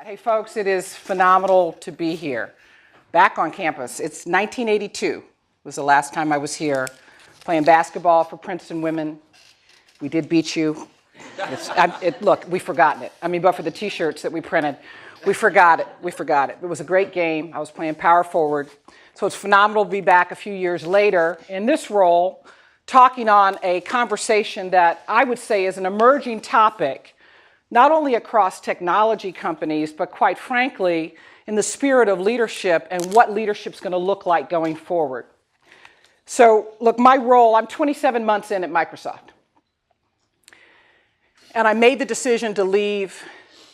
Hey folks, it is phenomenal to be here, back on campus. It's 1982 was the last time I was here playing basketball for Princeton women. We did beat you. Look, we've forgotten it. I mean, but for the t-shirts that we printed, we forgot it. We forgot it. It was a great game. I was playing power forward. So it's phenomenal to be back a few years later in this role, talking on a conversation that I would say is an emerging topic, not only across technology companies, but quite frankly, in the spirit of leadership and what leadership's going to look like going forward. So look, my role, I'm 27 months in at Microsoft. And I made the decision to leave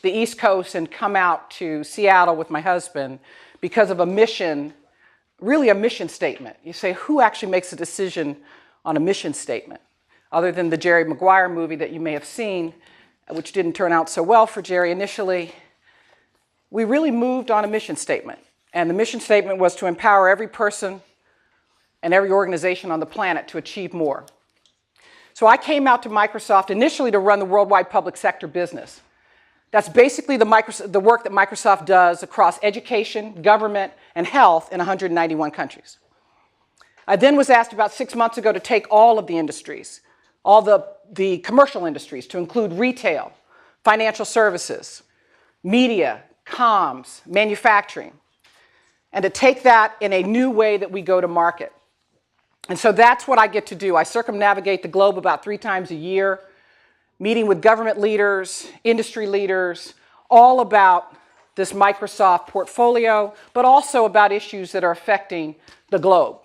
the East Coast and come out to Seattle with my husband because of a mission, really a mission statement. You say, who actually makes a decision on a mission statement? Other than the Jerry Maguire movie that you may have seen, which didn't turn out so well for Jerry initially, we really moved on a mission statement. And the mission statement was to empower every person and every organization on the planet to achieve more. So I came out to Microsoft initially to run the worldwide public sector business. That's basically the work that Microsoft does across education, government, and health in 191 countries. I then was asked about 6 months ago to take all of the industries, all the commercial industries, to include retail, financial services, media, comms, manufacturing, and to take that in a new way that we go to market. And so that's what I get to do. I circumnavigate the globe about 3 times a year, meeting with government leaders, industry leaders, all about this Microsoft portfolio, but also about issues that are affecting the globe.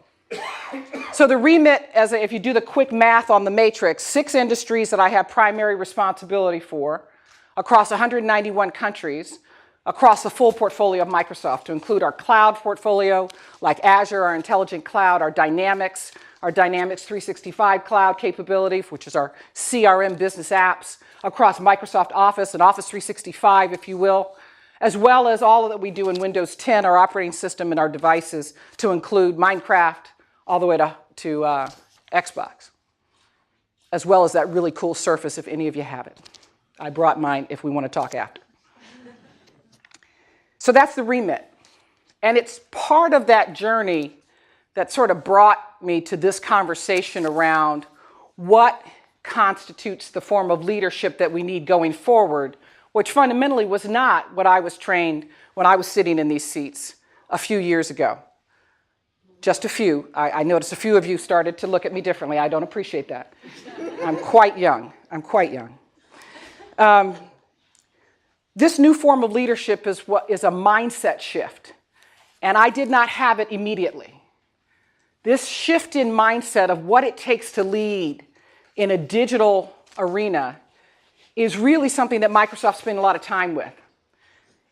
So the remit, if you do the quick math on the matrix, 6 industries that I have primary responsibility for across 191 countries, across the full portfolio of Microsoft, to include our cloud portfolio, like Azure, our intelligent cloud, our Dynamics 365 cloud capability, which is our CRM business apps, across Microsoft Office and Office 365, if you will, as well as all that we do in Windows 10, our operating system, and our devices, to include Minecraft, all the way to Xbox, as well as that really cool Surface, if any of you have it. I brought mine if we want to talk after. So that's the remit. And it's part of that journey that sort of brought me to this conversation around what constitutes the form of leadership that we need going forward, which fundamentally was not what I was trained when I was sitting in these seats a few years ago. Just a few. I noticed a few of you started to look at me differently. I don't appreciate that. I'm quite young. I'm quite young. This new form of leadership is a mindset shift, and I did not have it immediately. This shift in mindset of what it takes to lead in a digital arena is really something that Microsoft spent a lot of time with.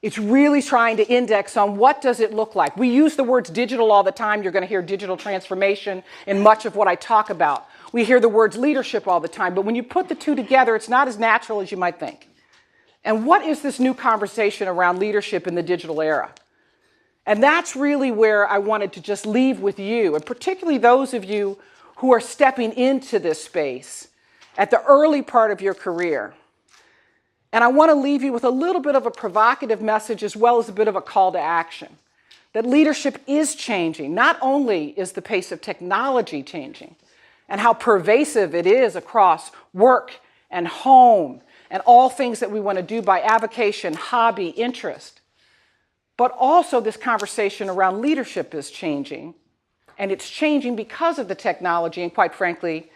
It's really trying to index on what does it look like. We use the words digital all the time. You're going to hear digital transformation in much of what I talk about. We hear the words leadership all the time, but when you put the two together, it's not as natural as you might think. And what is this new conversation around leadership in the digital era? And that's really where I wanted to just leave with you, and particularly those of you who are stepping into this space at the early part of your career. And I want to leave you with a little bit of a provocative message as well as a bit of a call to action. That leadership is changing. Not only is the pace of technology changing and how pervasive it is across work and home and all things that we want to do by avocation, hobby, interest, but also this conversation around leadership is changing. And it's changing because of the technology and, quite frankly,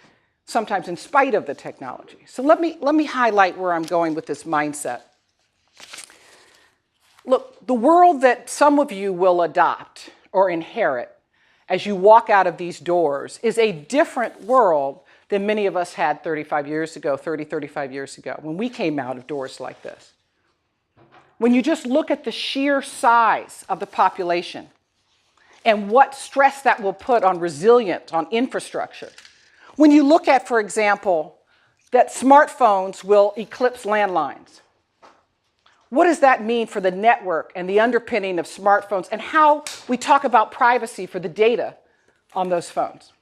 sometimes in spite of the technology. So let me highlight where I'm going with this mindset. Look, the world that some of you will adopt or inherit as you walk out of these doors is a different world than many of us had 35 years ago, 35 years ago, when we came out of doors like this. When you just look at the sheer size of the population and what stress that will put on resilience, on infrastructure. When you look at, for example, that smartphones will eclipse landlines. What does that mean for the network and the underpinning of smartphones and how we talk about privacy for the data on those phones?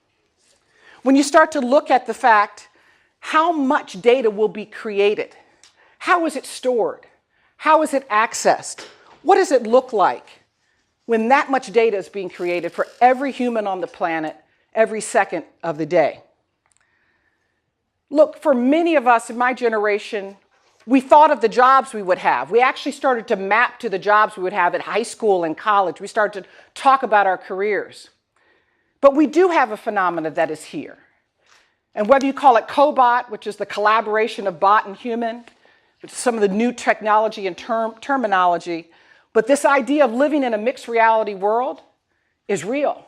When you start to look at the fact how much data will be created, how is it stored, How is it accessed? What does it look like when that much data is being created for every human on the planet every second of the day? Look, for many of us in my generation, we thought of the jobs we would have. We actually started to map to the jobs we would have at high school and college. We started to talk about our careers. But we do have a phenomenon that is here. And whether you call it cobot, which is the collaboration of bot and human, which is some of the new technology and terminology, but this idea of living in a mixed reality world is real.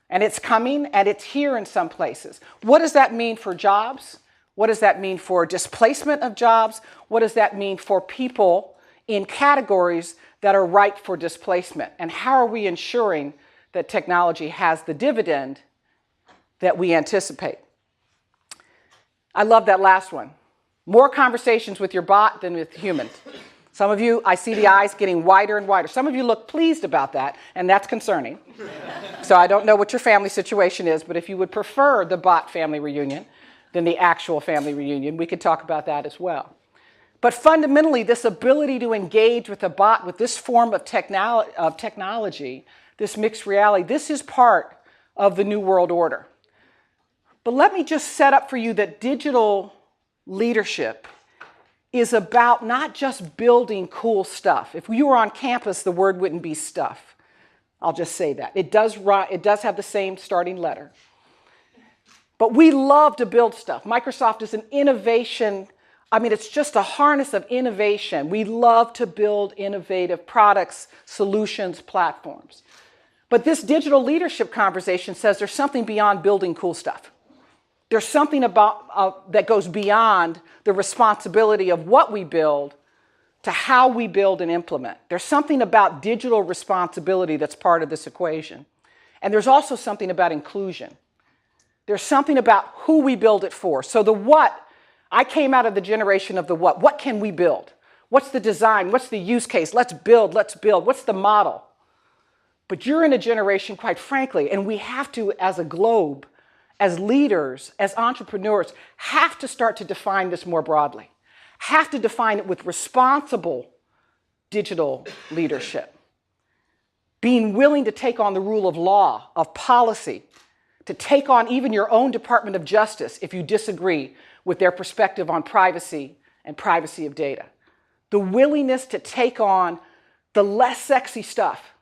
And it's coming, and it's here in some places. What does that mean for jobs? What does that mean for displacement of jobs? What does that mean for people in categories that are ripe for displacement? And how are we ensuring that technology has the dividend that we anticipate? I love that last one. More conversations with your bot than with humans. Some of you, I see the eyes getting wider and wider. Some of you look pleased about that, and that's concerning. So I don't know what your family situation is, but if you would prefer the bot family reunion than the actual family reunion, we could talk about that as well. But fundamentally, this ability to engage with a bot with this form of technology, this mixed reality, this is part of the New World Order. But let me just set up for you that digital leadership is about not just building cool stuff. If you were on campus, the word wouldn't be stuff. I'll just say that. It does have the same starting letter. But we love to build stuff. Microsoft is an innovation. I mean, it's just a harness of innovation. We love to build innovative products, solutions, platforms. But this digital leadership conversation says there's something beyond building cool stuff. There's something about that goes beyond the responsibility of what we build to how we build and implement. There's something about digital responsibility that's part of this equation. And there's also something about inclusion. There's something about who we build it for. So the what, I came out of the generation of the what. What can we build? What's the design? What's the use case? Let's build, let's build. What's the model? But you're in a generation, quite frankly, and we have to, as a globe, as leaders, as entrepreneurs, have to start to define this more broadly. Have to define it with responsible digital leadership. Being willing to take on the rule of law, of policy, to take on even your own Department of Justice if you disagree with their perspective on privacy and privacy of data. The willingness to take on the less sexy stuff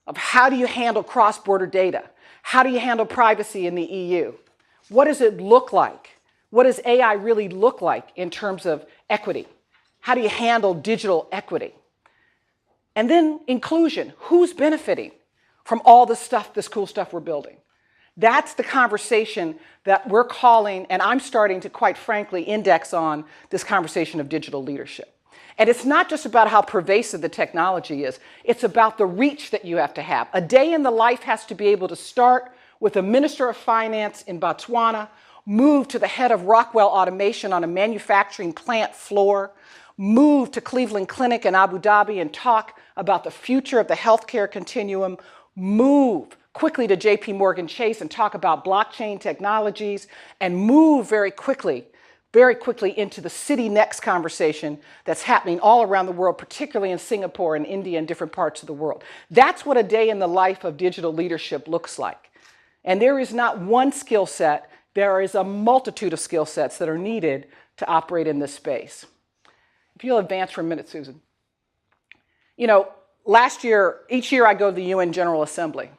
of how do you handle cross-border data? How do you handle privacy in the EU? What does it look like? What does AI really look like in terms of equity? How do you handle digital equity? And then inclusion. Who's benefiting from all this stuff, this cool stuff we're building? That's the conversation that we're calling, and I'm starting to, quite frankly, index on this conversation of digital leadership. And it's not just about how pervasive the technology is, it's about the reach that you have to have. A day in the life has to be able to start with a minister of finance in Botswana, move to the head of Rockwell Automation on a manufacturing plant floor, move to Cleveland Clinic in Abu Dhabi and talk about the future of the healthcare continuum, move quickly to JP Morgan Chase and talk about blockchain technologies, and move very quickly into the City Next conversation that's happening all around the world, particularly in Singapore and India and different parts of the world. That's what a day in the life of digital leadership looks like. And there is not one skill set, there is a multitude of skill sets that are needed to operate in this space. If you'll advance for a minute, Susan. You know, each year I go to the UN General Assembly.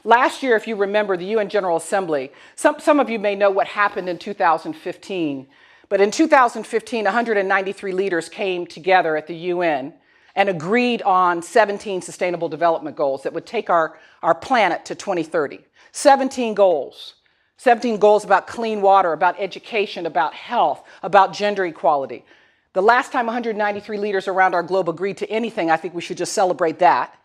Last year, if you remember, the UN General Assembly, some of you may know what happened in 2015, but in 2015, 193 leaders came together at the UN and agreed on 17 sustainable development goals that would take our planet to 2030. 17 goals about clean water, about education, about health, about gender equality. The last time 193 leaders around our globe agreed to anything, I think we should just celebrate that.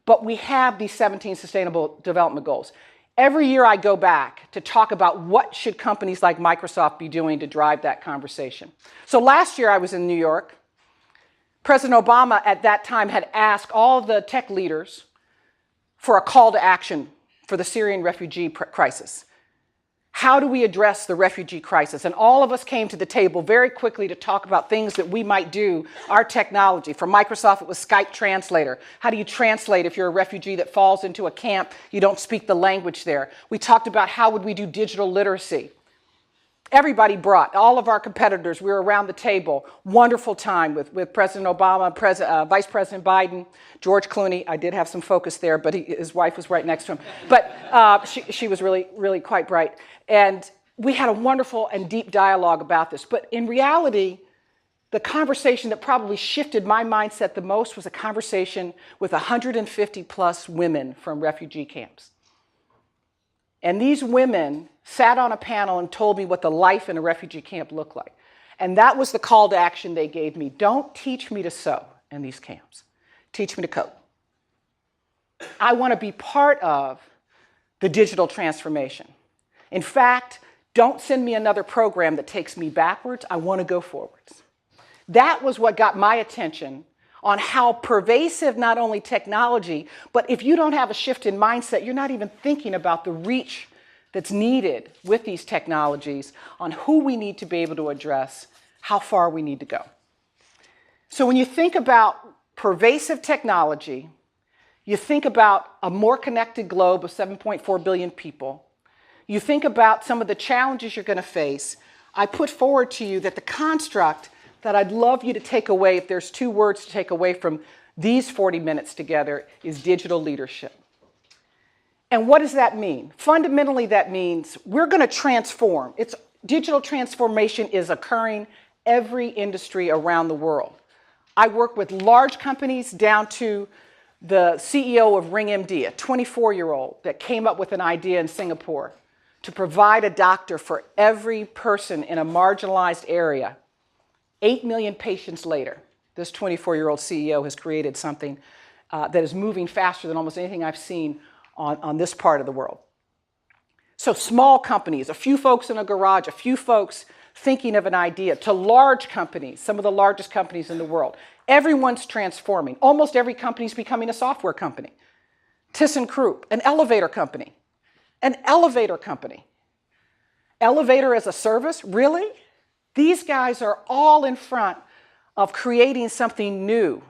But we have these 17 sustainable development goals. Every year I go back to talk about what should companies like Microsoft be doing to drive that conversation. So last year I was in New York. President Obama at that time had asked all the tech leaders for a call to action for the Syrian refugee crisis. How do we address the refugee crisis? And all of us came to the table very quickly to talk about things that we might do, our technology. For Microsoft, it was Skype Translator. How do you translate if you're a refugee that falls into a camp, you don't speak the language there? We talked about how would we do digital literacy. Everybody brought, all of our competitors, we were around the table. Wonderful time with President Obama, Vice President Biden, George Clooney. I did have some focus there, but his wife was right next to him. But she was really, really quite bright. And we had a wonderful and deep dialogue about this. But in reality, the conversation that probably shifted my mindset the most was a conversation with 150 plus women from refugee camps. And these women sat on a panel and told me what the life in a refugee camp looked like. And that was the call to action they gave me. Don't teach me to sew in these camps. Teach me to code. I want to be part of the digital transformation. In fact, don't send me another program that takes me backwards. I want to go forwards. That was what got my attention on how pervasive not only technology, but if you don't have a shift in mindset, you're not even thinking about the reach that's needed with these technologies on who we need to be able to address, how far we need to go. So when you think about pervasive technology, you think about a more connected globe of 7.4 billion people, you think about some of the challenges you're going to face, I put forward to you that the construct that I'd love you to take away, if there's two words to take away from these 40 minutes together, is digital leadership. And what does that mean? Fundamentally, that means we're going to transform. Digital transformation is occurring every industry around the world. I work with large companies down to the CEO of RingMD, a 24-year-old that came up with an idea in Singapore to provide a doctor for every person in a marginalized area. 8 million patients later, this 24-year-old CEO has created something that is moving faster than almost anything I've seen on this part of the world. So small companies, a few folks in a garage, a few folks thinking of an idea, to large companies, some of the largest companies in the world. Everyone's transforming. Almost every company is becoming a software company. Thyssenkrup, an elevator company. An elevator company. Elevator as a service? Really? These guys are all in front of creating something new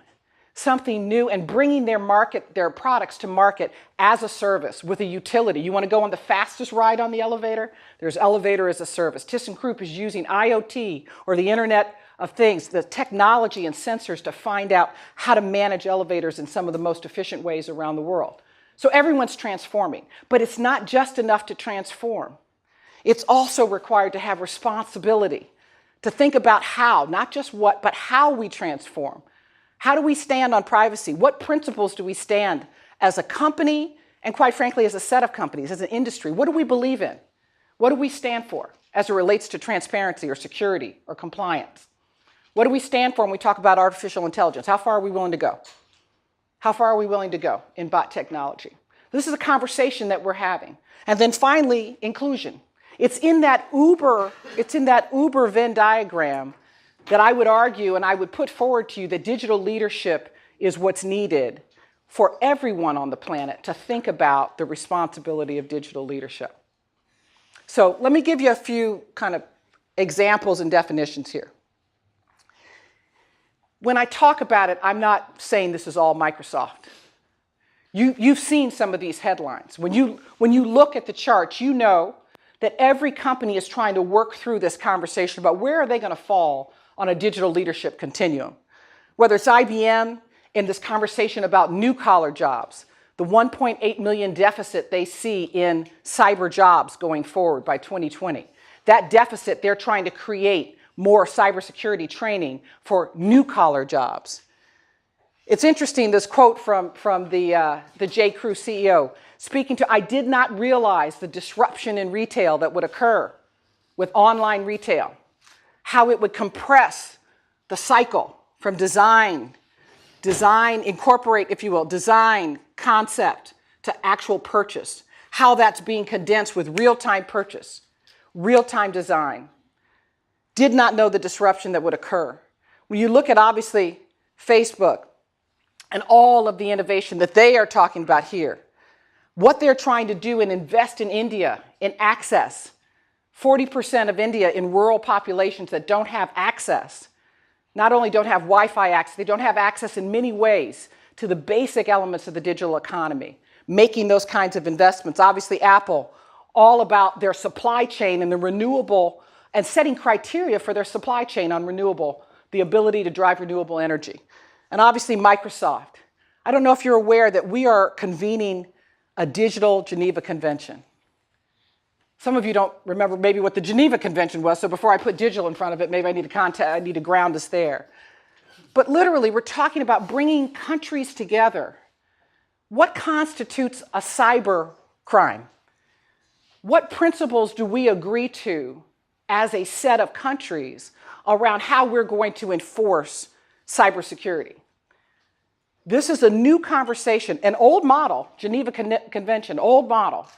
and bringing their products to market as a service with a utility. You want to go on the fastest ride on the elevator? There's elevator as a service. Thyssenkrup is using IoT, or the Internet of Things, the technology and sensors to find out how to manage elevators in some of the most efficient ways around the world. So everyone's transforming, but it's not just enough to transform. It's also required to have responsibility, to think about how, not just what, but how we transform. How do we stand on privacy? What principles do we stand as a company, and quite frankly, as a set of companies, as an industry? What do we believe in? What do we stand for as it relates to transparency or security or compliance? What do we stand for when we talk about artificial intelligence? How far are we willing to go? How far are we willing to go in bot technology? This is a conversation that we're having. And then finally, inclusion. It's in that Uber Venn diagram that I would argue and I would put forward to you that digital leadership is what's needed for everyone on the planet to think about the responsibility of digital leadership. So let me give you a few kind of examples and definitions here. When I talk about it, I'm not saying this is all Microsoft. You've seen some of these headlines. When you look at the charts, you know that every company is trying to work through this conversation about where are they going to fall on a digital leadership continuum. Whether it's IBM in this conversation about new-collar jobs, the 1.8 million deficit they see in cyber jobs going forward by 2020. That deficit, they're trying to create more cybersecurity training for new-collar jobs. It's interesting, this quote from the J.Crew CEO, speaking to, I did not realize the disruption in retail that would occur with online retail, how it would compress the cycle from design, incorporate, if you will, design, concept to actual purchase, how that's being condensed with real-time purchase, real-time design. Did not know the disruption that would occur. When you look at, obviously, Facebook and all of the innovation that they are talking about here, what they're trying to do and invest in India in access 40% of India in rural populations that don't have access, not only don't have Wi-Fi access, they don't have access in many ways to the basic elements of the digital economy, making those kinds of investments. Obviously, Apple, all about their supply chain and the renewable, and setting criteria for their supply chain on renewable, the ability to drive renewable energy. And obviously, Microsoft. I don't know if you're aware that we are convening a digital Geneva Convention. Some of you don't remember maybe what the Geneva Convention was, so before I put digital in front of it, maybe I need to ground us there. But literally, we're talking about bringing countries together. What constitutes a cyber crime? What principles do we agree to as a set of countries around how we're going to enforce cybersecurity? This is a new conversation, an old model, Geneva Convention, old model,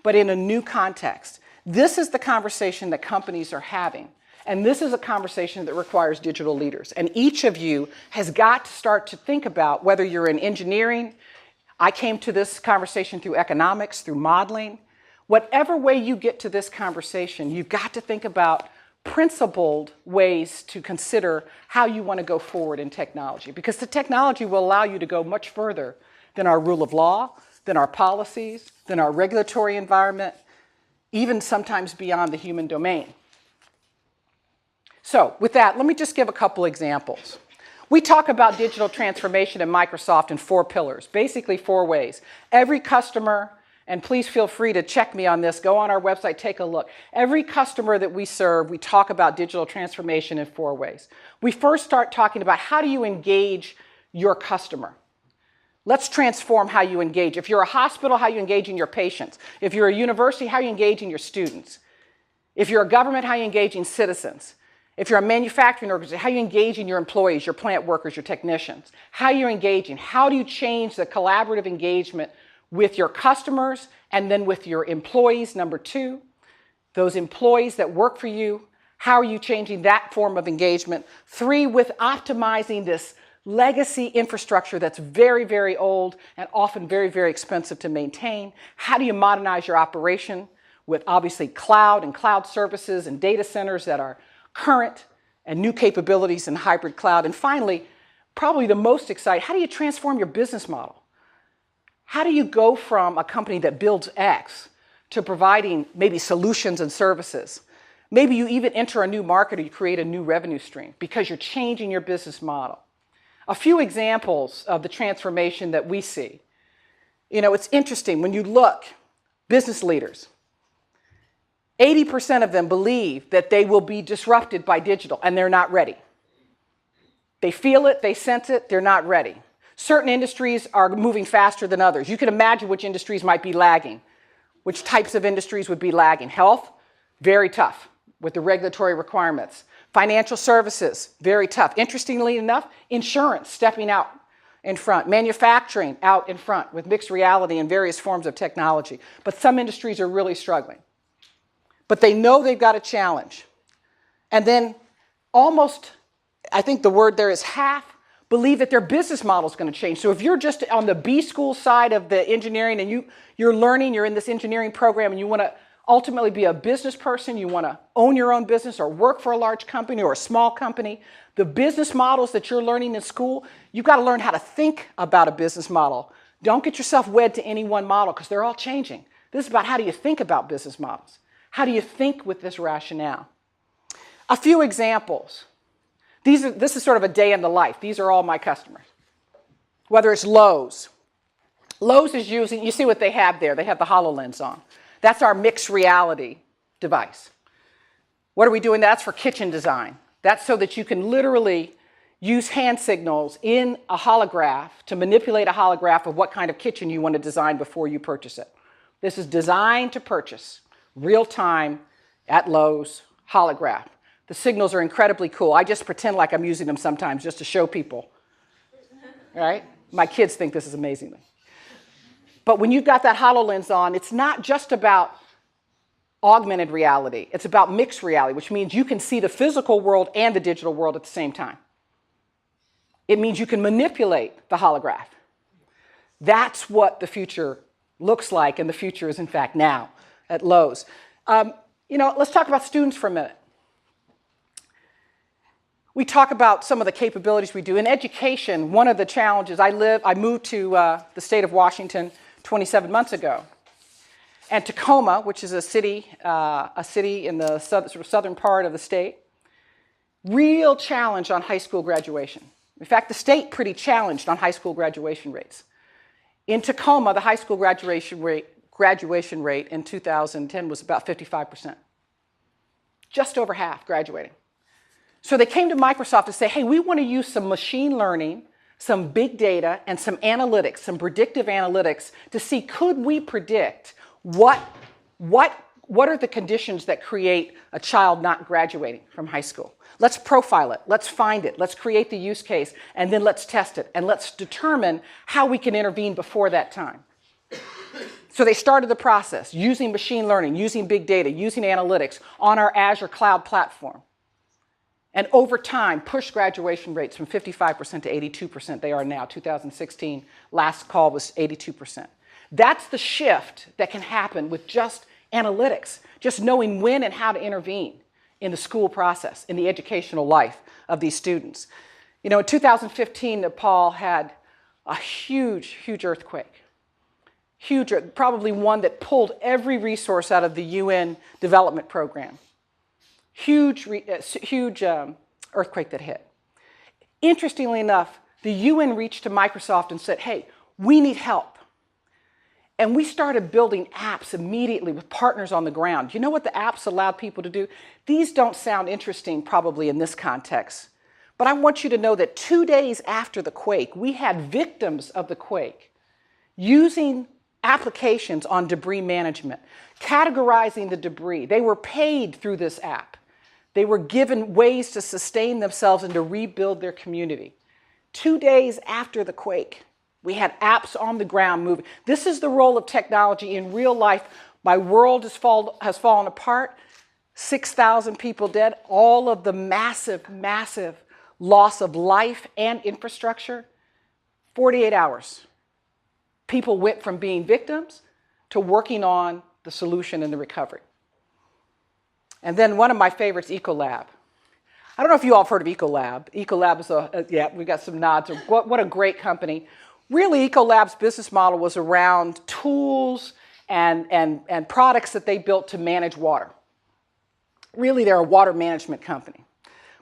but in a new context. This is the conversation that companies are having. And this is a conversation that requires digital leaders. And each of you has got to start to think about whether you're in engineering. I came to this conversation through economics, through modeling. Whatever way you get to this conversation, you've got to think about principled ways to consider how you want to go forward in technology. Because the technology will allow you to go much further than our rule of law, than our policies, than our regulatory environment, even sometimes beyond the human domain. So with that, let me just give a couple examples. We talk about digital transformation at Microsoft in 4 pillars, basically 4 ways. Every customer, and please feel free to check me on this, go on our website, take a look. Every customer that we serve, we talk about digital transformation in 4 ways. We first start talking about how do you engage your customer. Let's transform how you engage. If you're a hospital, how you engage in your patients. If you're a university, how you engage in your students. If you're a government, how you engage in citizens. If you're a manufacturing organization, how you engage in your employees, your plant workers, your technicians. How you're engaging. How do you change the collaborative engagement with your customers and then with your employees, number 2. Those employees that work for you, how are you changing that form of engagement? 3, with optimizing this legacy infrastructure that's very, very old and often very, very expensive to maintain. How do you modernize your operation with obviously cloud and cloud services and data centers that are current and new capabilities in hybrid cloud? And finally, probably the most exciting, how do you transform your business model? How do you go from a company that builds X to providing maybe solutions and services? Maybe you even enter a new market or you create a new revenue stream because you're changing your business model. A few examples of the transformation that we see. You know, it's interesting when you look, business leaders, 80% of them believe that they will be disrupted by digital and they're not ready. They feel it, they sense it, they're not ready. Certain industries are moving faster than others. You can imagine which industries might be lagging, which types of industries would be lagging. Health, very tough with the regulatory requirements. Financial services, very tough. Interestingly enough, insurance stepping out in front. Manufacturing out in front with mixed reality and various forms of technology. But some industries are really struggling. But they know they've got a challenge. And then almost, I think the word there is half, believe that their business model is going to change. So if you're just on the B school side of the engineering and you're learning, you're in this engineering program and you want to ultimately be a business person, you want to own your own business or work for a large company or a small company, the business models that you're learning in school, you've got to learn how to think about a business model. Don't get yourself wed to any one model because they're all changing. This is about how do you think about business models? How do you think with this rationale? A few examples. This is sort of a day in the life. These are all my customers. Whether it's Lowe's. Lowe's is using, you see what they have there. They have the HoloLens on. That's our mixed reality device. What are we doing? That's for kitchen design. That's so that you can literally use hand signals in a holograph to manipulate a holograph of what kind of kitchen you want to design before you purchase it. This is designed to purchase, real time, at Lowe's, holograph. The signals are incredibly cool. I just pretend like I'm using them sometimes just to show people, right? My kids think this is amazing. But when you've got that HoloLens on, it's not just about augmented reality. It's about mixed reality, which means you can see the physical world and the digital world at the same time. It means you can manipulate the holograph. That's what the future looks like, and the future is, in fact, now at Lowe's. Let's talk about students for a minute. We talk about some of the capabilities we do. In education, one of the challenges, I moved to the state of Washington 27 months ago. And Tacoma, which is a city in the sort of southern part of the state, real challenge on high school graduation. In fact, the state pretty challenged on high school graduation rates. In Tacoma, the high school graduation rate in 2010 was about 55%. Just over half graduating. So they came to Microsoft to say, hey, we want to use some machine learning, some big data, and some analytics, some predictive analytics to see, could we predict what are the conditions that create a child not graduating from high school? Let's profile it, let's find it, let's create the use case, and then let's test it, and let's determine how we can intervene before that time. So they started the process using machine learning, using big data, using analytics on our Azure cloud platform. And over time, pushed graduation rates from 55% to 82% they are now. 2016, last call was 82%. That's the shift that can happen with just analytics, just knowing when and how to intervene in the school process, in the educational life of these students. In 2015, Nepal had a huge, huge earthquake. Huge, probably one that pulled every resource out of the UN development program. Huge earthquake that hit. Interestingly enough, the UN reached to Microsoft and said, hey, we need help. And we started building apps immediately with partners on the ground. You know what the apps allowed people to do? These don't sound interesting probably in this context, but I want you to know that 2 days after the quake, we had victims of the quake using applications on debris management, categorizing the debris. They were paid through this app. They were given ways to sustain themselves and to rebuild their community. 2 days after the quake, we had apps on the ground moving. This is the role of technology in real life. My world has fallen apart. 6,000 people dead. All of the massive, massive loss of life and infrastructure. 48 hours. People went from being victims to working on the solution and the recovery. And then one of my favorites, Ecolab. I don't know if you all have heard of Ecolab. Ecolab is yeah, we got some nods. What a great company. Really, Ecolab's business model was around tools and products that they built to manage water. Really, they're a water management company.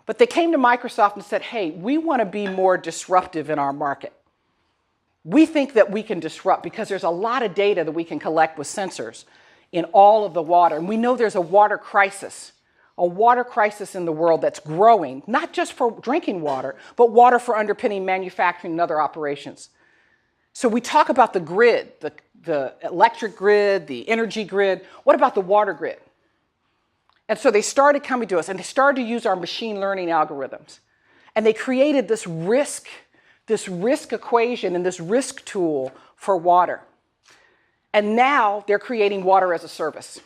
But they came to Microsoft and said, hey, we want to be more disruptive in our market. We think that we can disrupt because there's a lot of data that we can collect with sensors in all of the water. And we know there's a water crisis in the world that's growing, not just for drinking water, but water for underpinning manufacturing and other operations. So we talk about the grid, the electric grid, the energy grid. What about the water grid? And so they started coming to us, and they started to use our machine learning algorithms. And they created this risk equation and this risk tool for water. And now they're creating water as a service,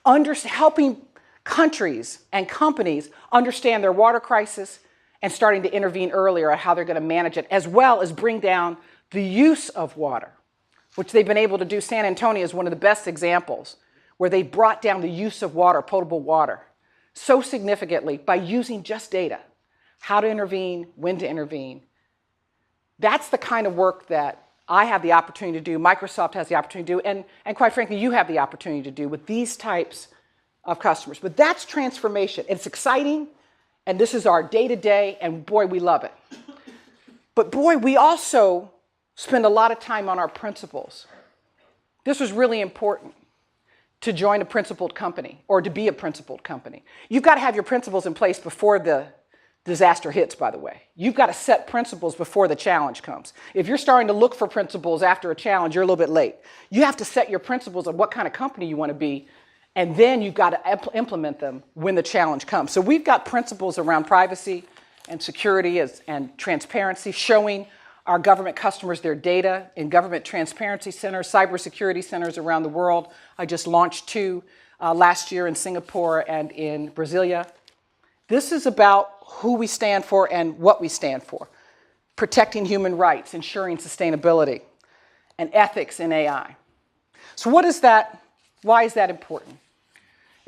helping countries and companies understand their water crisis and starting to intervene earlier on how they're going to manage it, as well as bring down the use of water, which they've been able to do. San Antonio is one of the best examples where they brought down the use of water, potable water, so significantly by using just data, how to intervene, when to intervene. That's the kind of work that I have the opportunity to do, Microsoft has the opportunity to do, and quite frankly, you have the opportunity to do with these types of customers. But that's transformation. It's exciting, and this is our day-to-day, and boy, we love it. But boy, we also spend a lot of time on our principles. This was really important to join a principled company or to be a principled company. You've got to have your principles in place before the disaster hits, by the way. You've got to set principles before the challenge comes. If you're starting to look for principles after a challenge, you're a little bit late. You have to set your principles of what kind of company you want to be, and then you've got to implement them when the challenge comes. So we've got principles around privacy and security and transparency, showing our government customers their data in government transparency centers, cybersecurity centers around the world. I just launched 2 last year in Singapore and in Brasilia. This is about who we stand for and what we stand for. Protecting human rights, ensuring sustainability, and ethics in AI. So what is that? Why is that important?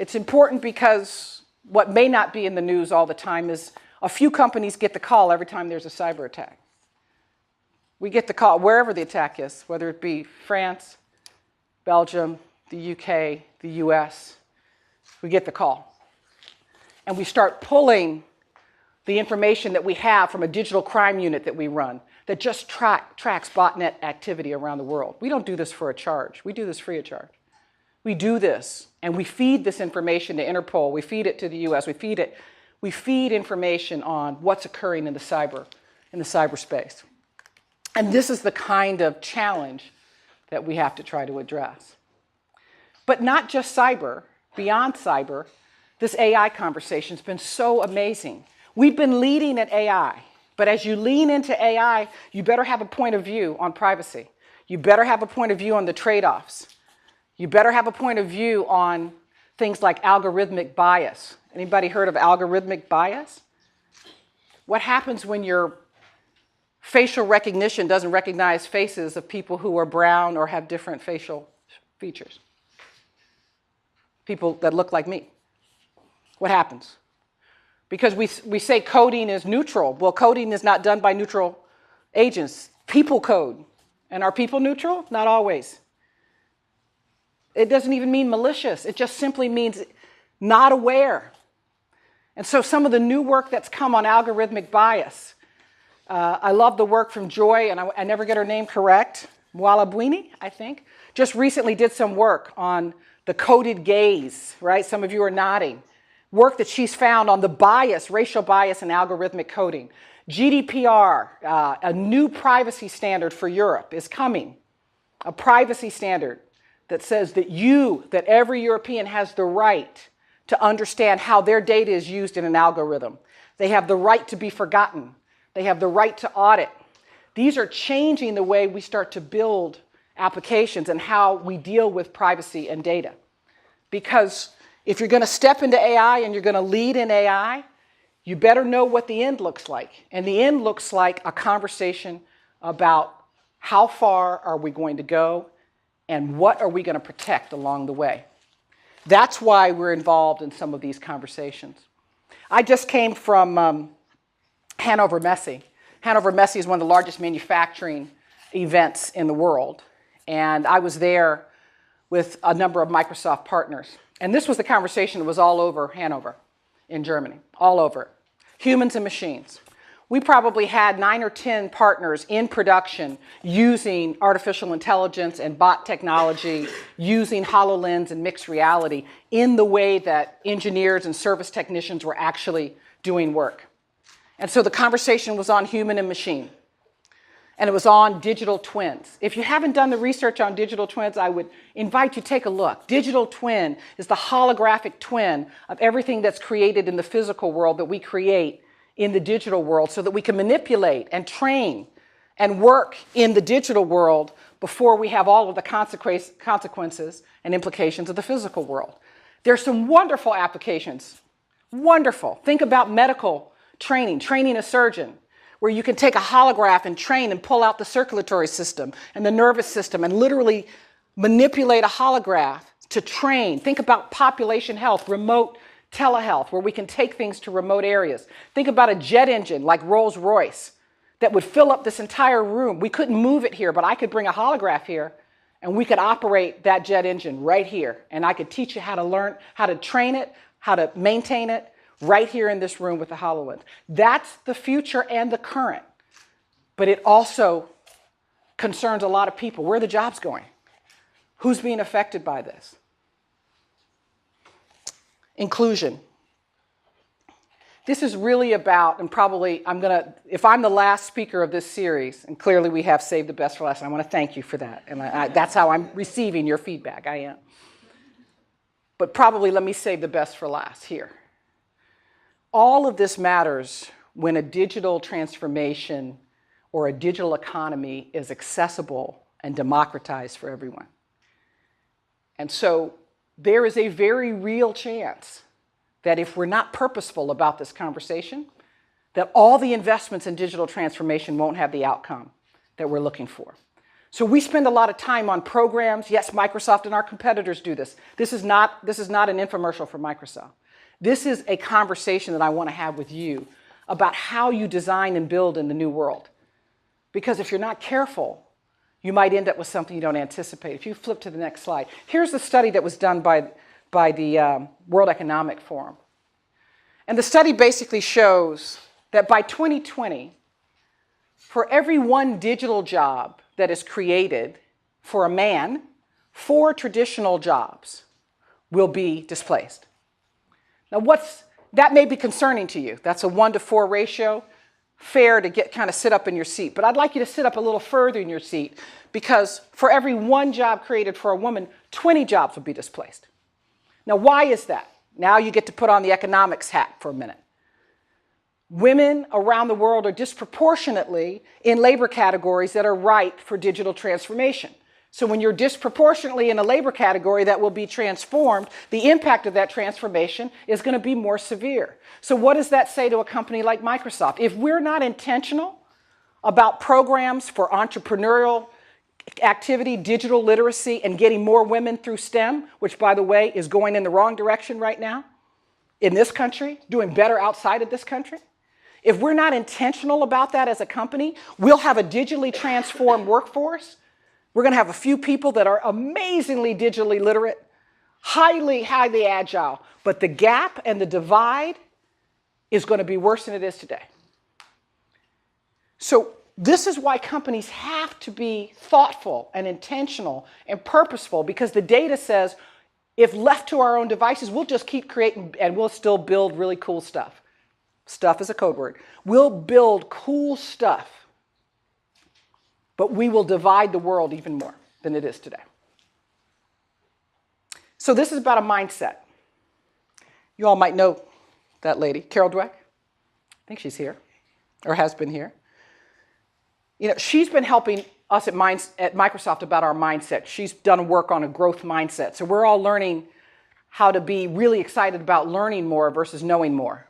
It's important because what may not be in the news all the time is a few companies get the call every time there's a cyber attack. We get the call wherever the attack is, whether it be France, Belgium, the UK, the US, we get the call. And we start pulling the information that we have from a digital crime unit that we run that just tracks botnet activity around the world. We don't do this for a charge. We do this free of charge. We do this, and we feed this information to Interpol. We feed it to the US. We feed information on what's occurring in the cyberspace. And this is the kind of challenge that we have to try to address. But not just cyber, beyond cyber, this AI conversation has been so amazing. We've been leading at AI, but as you lean into AI, you better have a point of view on privacy. You better have a point of view on the trade-offs. You better have a point of view on things like algorithmic bias. Anybody heard of algorithmic bias? What happens when your facial recognition doesn't recognize faces of people who are brown or have different facial features? People that look like me. What happens? Because we say coding is neutral. Well, coding is not done by neutral agents. People code. And are people neutral? Not always. It doesn't even mean malicious. It just simply means not aware. And so some of the new work that's come on algorithmic bias, I love the work from Joy, and I never get her name correct, Mwalabwini, I think, just recently did some work on the coded gaze, right? Some of you are nodding. Work that she's found on the bias, racial bias in algorithmic coding. GDPR, a new privacy standard for Europe is coming. A privacy standard that says that every European has the right to understand how their data is used in an algorithm. They have the right to be forgotten. They have the right to audit. These are changing the way we start to build applications and how we deal with privacy and data. Because if you're going to step into AI and you're going to lead in AI, you better know what the end looks like. And the end looks like a conversation about how far are we going to go and what are we going to protect along the way. That's why we're involved in some of these conversations. I just came from Hannover Messe. Hannover Messe is one of the largest manufacturing events in the world. And I was there with a number of Microsoft partners. And this was the conversation that was all over Hanover in Germany, all over. Humans and machines. We probably had 9 or 10 partners in production using artificial intelligence and bot technology, using HoloLens and mixed reality in the way that engineers and service technicians were actually doing work. And so the conversation was on human and machine. And it was on digital twins. If you haven't done the research on digital twins, I would invite you to take a look. Digital twin is the holographic twin of everything that's created in the physical world that we create in the digital world so that we can manipulate and train and work in the digital world before we have all of the consequences and implications of the physical world. There's some wonderful applications. Wonderful. Think about medical training a surgeon, where you can take a holograph and train and pull out the circulatory system and the nervous system and literally manipulate a holograph to train. Think about population health, remote telehealth, where we can take things to remote areas. Think about a jet engine like Rolls-Royce that would fill up this entire room. We couldn't move it here, but I could bring a holograph here and we could operate that jet engine right here. And I could teach you how to learn, how to train it, how to maintain it, right here in this room with the HoloLens. That's the future and the current. But it also concerns a lot of people. Where are the jobs going? Who's being affected by this? Inclusion. This is really about, and probably if I'm the last speaker of this series, and clearly we have saved the best for last, and I want to thank you for that. And that's how I'm receiving your feedback, I am. But probably let me save the best for last here. All of this matters when a digital transformation or a digital economy is accessible and democratized for everyone. And so there is a very real chance that if we're not purposeful about this conversation, that all the investments in digital transformation won't have the outcome that we're looking for. So we spend a lot of time on programs. Yes, Microsoft and our competitors do this. This is not an infomercial for Microsoft. This is a conversation that I want to have with you about how you design and build in the new world. Because if you're not careful, you might end up with something you don't anticipate. If you flip to the next slide, here's the study that was done by the World Economic Forum. And the study basically shows that by 2020, for every one digital job that is created for a man, 4 traditional jobs will be displaced. Now, that may be concerning to you. That's a 1-to-4 ratio, fair to kind of sit up in your seat. But I'd like you to sit up a little further in your seat, because for every 1 job created for a woman, 20 jobs will be displaced. Now, why is that? Now you get to put on the economics hat for a minute. Women around the world are disproportionately in labor categories that are ripe for digital transformation. So when you're disproportionately in a labor category that will be transformed, the impact of that transformation is going to be more severe. So what does that say to a company like Microsoft? If we're not intentional about programs for entrepreneurial activity, digital literacy, and getting more women through STEM, which, by the way, is going in the wrong direction right now in this country, doing better outside of this country. If we're not intentional about that as a company, we'll have a digitally transformed workforce. We're going to have a few people that are amazingly digitally literate, highly agile, but the gap and the divide is going to be worse than it is today. So this is why companies have to be thoughtful and intentional and purposeful, because the data says if left to our own devices, we'll just keep creating and we'll still build really cool stuff. Stuff is a code word. We'll build cool stuff, but we will divide the world even more than it is today. So this is about a mindset. You all might know that lady, Carol Dweck. I think she's here, or has been here. You know, she's been helping us at Microsoft about our mindset. She's done work on a growth mindset. So we're all learning how to be really excited about learning more versus knowing more.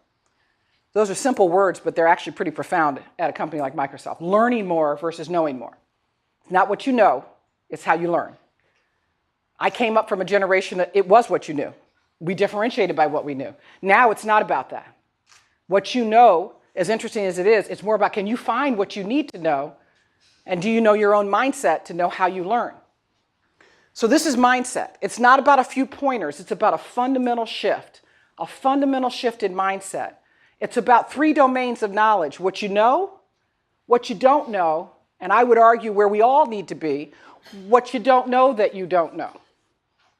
Those are simple words, but they're actually pretty profound at a company like Microsoft. Learning more versus knowing more. It's not what you know, it's how you learn. I came up from a generation that it was what you knew. We differentiated by what we knew. Now it's not about that. What you know, as interesting as it is, it's more about, can you find what you need to know, and do you know your own mindset to know how you learn? So this is mindset. It's not about a few pointers, it's about a fundamental shift in mindset. It's about 3 domains of knowledge: what you know, what you don't know, and I would argue where we all need to be, what you don't know that you don't know.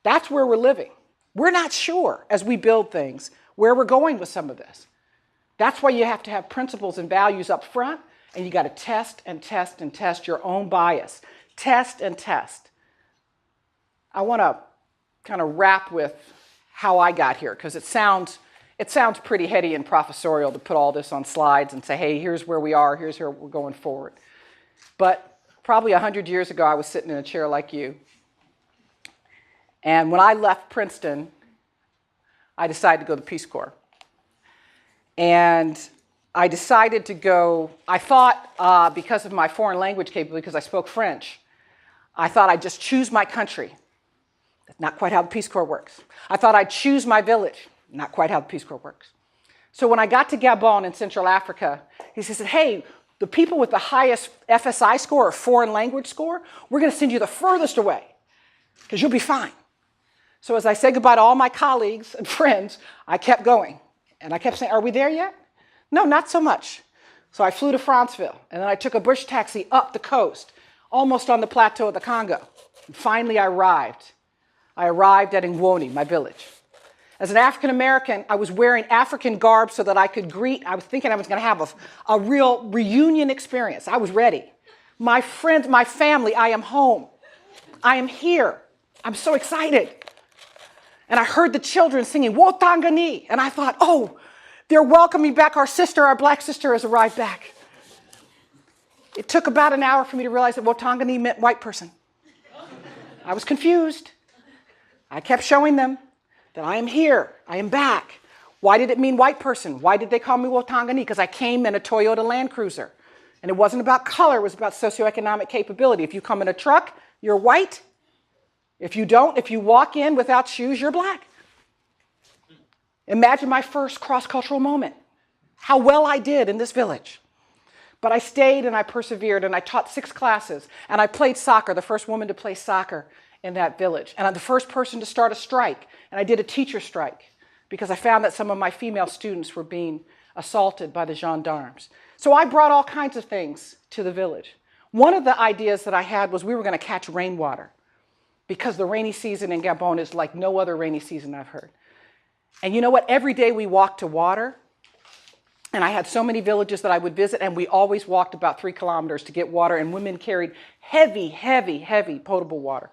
That's where we're living. We're not sure, as we build things, where we're going with some of this. That's why you have to have principles and values up front, and you got to test and test and test your own bias. Test and test. I want to kind of wrap with how I got here, because it sounds pretty heady and professorial to put all this on slides and say, hey, here's where we are, here's where we're going forward. But probably 100 years ago, I was sitting in a chair like you. And when I left Princeton, I decided to go to the Peace Corps. And I decided to go, I thought, because of my foreign language capability, because I spoke French, I thought I'd just choose my country. That's not quite how the Peace Corps works. I thought I'd choose my village. Not quite how the Peace Corps works. So when I got to Gabon in Central Africa, he said, hey, the people with the highest FSI score, or foreign language score, we're going to send you the furthest away, because you'll be fine. So as I said goodbye to all my colleagues and friends, I kept going. And I kept saying, are we there yet? No, not so much. So I flew to Franceville, and then I took a bush taxi up the coast, almost on the plateau of the Congo. And finally I arrived. I arrived at Ngwoni, my village. As an African American, I was wearing African garb so that I could greet. I was thinking I was going to have a real reunion experience. I was ready. My friends, my family, I am home. I am here. I'm so excited. And I heard the children singing, Wotangani. And I thought, oh, they're welcoming back our sister, our black sister has arrived back. It took about an hour for me to realize that Wotangani meant white person. I was confused. I kept showing them that I am here, I am back. Why did it mean white person? Why did they call me Wotangani? Because I came in a Toyota Land Cruiser. And it wasn't about color, it was about socioeconomic capability. If you come in a truck, you're white. If you don't, if you walk in without shoes, you're black. Imagine my first cross-cultural moment, how well I did in this village. But I stayed and I persevered and I taught 6 classes and I played soccer, the first woman to play soccer in that village. And I'm the first person to start a strike. And I did a teacher strike because I found that some of my female students were being assaulted by the gendarmes. So I brought all kinds of things to the village. One of the ideas that I had was we were going to catch rainwater because the rainy season in Gabon is like no other rainy season I've heard. And you know what? Every day we walked to water, and I had so many villages that I would visit, and we always walked about 3 kilometers to get water, and women carried heavy, heavy, heavy potable water.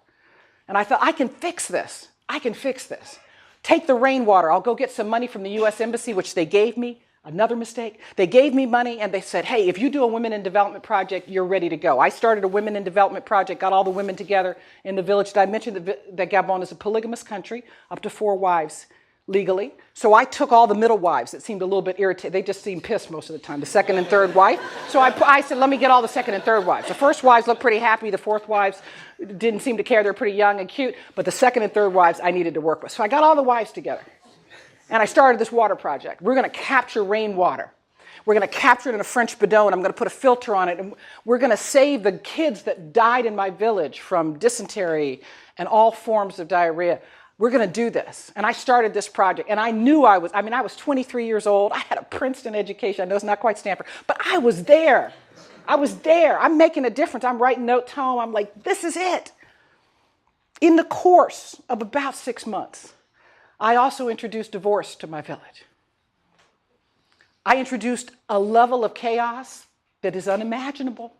And I thought, I can fix this. I can fix this. Take the rainwater. I'll go get some money from the US Embassy, which they gave me. Another mistake. They gave me money and they said, hey, if you do a women in development project, you're ready to go. I started a women in development project, got all the women together in the village. Did I mention that Gabon is a polygamous country, up to 4 wives legally? So I took all the middle wives that seemed a little bit irritated. They just seemed pissed most of the time, the second and third wife. So I said, let me get all the second and third wives. The first wives looked pretty happy. The fourth wives didn't seem to care. They're pretty young and cute. But the second and third wives I needed to work with. So I got all the wives together. And I started this water project. We're going to capture rainwater. We're going to capture it in a French bidon, and I'm going to put a filter on it. And we're going to save the kids that died in my village from dysentery and all forms of diarrhea. We're going to do this. And I started this project. And I knew I was 23 years old. I had a Princeton education. I know it's not quite Stanford, but I was there. I was there. I'm making a difference. I'm writing notes home. I'm like, this is it. In the course of about 6 months, I also introduced divorce to my village. I introduced a level of chaos that is unimaginable.